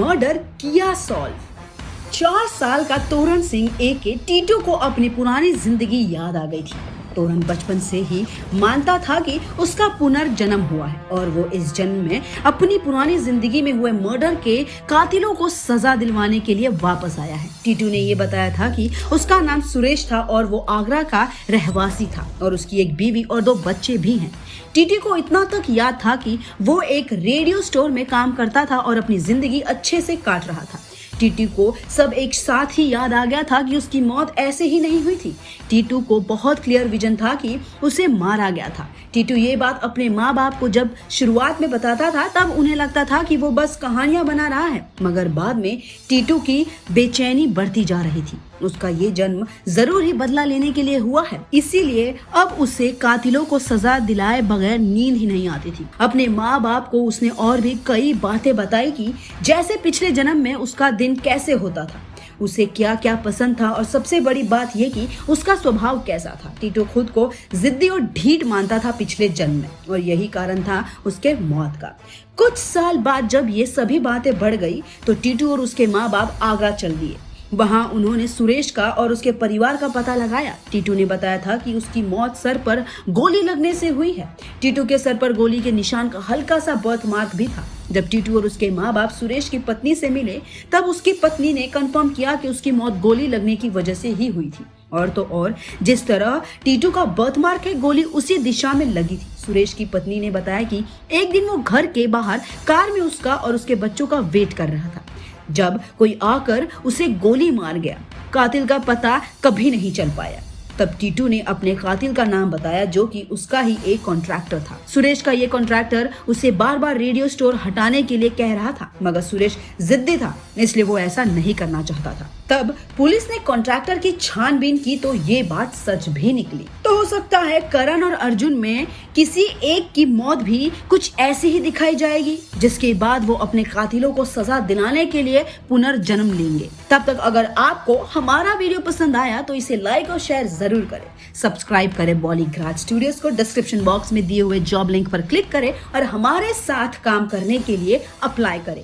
Murder किया solve. 4 साल का तोरण सिंह एके टीटू को अपनी पुरानी जिंदगी याद आ गई थी। तोरण बचपन से ही मानता था कि उसका पुनर्जन्म हुआ है और वो इस जन्म में अपनी पुरानी जिंदगी में हुए मर्डर के कातिलों को सजा दिलवाने के लिए वापस आया है। टीटू ने ये बताया था कि उसका नाम सुरेश था और वो आगरा का रहवासी था और उसकी एक बीवी और 2 बच्चे भी हैं। टीटू को इतना तक याद था कि वो एक रेडियो स्टोर में काम करता था और अपनी जिंदगी अच्छे से काट रहा था। टीटू को सब एक साथ ही याद आ गया था कि उसकी मौत ऐसे ही नहीं हुई थी। टीटू को बहुत क्लियर विजन था कि उसे मारा गया था। टीटू ये बात अपने माँ बाप को जब शुरुआत में बताता था तब उन्हें लगता था कि वो बस कहानियां बना रहा है, मगर बाद में टीटू की बेचैनी बढ़ती जा रही थी। उसका ये जन्म जरूर ही बदला लेने के लिए हुआ है, इसीलिए अब उसे कातिलों को सजा दिलाए बगैर नींद ही नहीं आती थी। अपने माँ बाप को उसने और भी कई बातें बताई कि जैसे पिछले जन्म में उसका दिन कैसे होता था, उसे क्या क्या पसंद था और सबसे बड़ी बात यह कि उसका स्वभाव कैसा था। टीटू खुद को जिद्दी और ढीठ मानता था पिछले जन्म में और यही कारण था उसके मौत का। कुछ साल बाद जब ये सभी बातें बढ़ गई तो टीटू और उसके माँ बाप आगरा चल दिए। वहां उन्होंने सुरेश का और उसके परिवार का पता लगाया। टीटू ने बताया था कि उसकी मौत सर पर गोली लगने से हुई है। टीटू के सर पर गोली के निशान का हल्का सा बर्थ मार्क भी था। जब टीटू और उसके माँ बाप सुरेश की पत्नी से मिले तब उसकी पत्नी ने कंफर्म किया कि उसकी मौत गोली लगने की वजह से ही हुई थी। और तो और जिस तरह टीटू का बर्थ मार्क है, गोली उसी दिशा में लगी थी। सुरेश की पत्नी ने बताया कि एक दिन वो घर के बाहर कार में उसका और उसके बच्चों का वेट कर रहा था जब कोई आकर उसे गोली मार गया। कातिल का पता कभी नहीं चल पाया। तब टीटू ने अपने कातिल का नाम बताया जो कि उसका ही एक कॉन्ट्रैक्टर था। सुरेश का ये कॉन्ट्रैक्टर उसे बार बार रेडियो स्टोर हटाने के लिए कह रहा था, मगर सुरेश जिद्दी था, इसलिए वो ऐसा नहीं करना चाहता था। तब पुलिस ने कॉन्ट्रैक्टर की छानबीन की तो ये बात सच भी निकली। तो हो सकता है करण और अर्जुन में किसी एक की मौत भी कुछ ऐसी ही दिखाई जाएगी, जिसके बाद वो अपने कातिलों को सजा दिलाने के लिए पुनर्जन्म लेंगे। तब तक अगर आपको हमारा वीडियो पसंद आया तो इसे लाइक और शेयर जरूर करें। सब्सक्राइब करें बॉलीग्राज स्टूडियोज को, डिस्क्रिप्शन बॉक्स में दिए हुए जॉब लिंक पर क्लिक करें और हमारे साथ काम करने के लिए अप्लाई करें।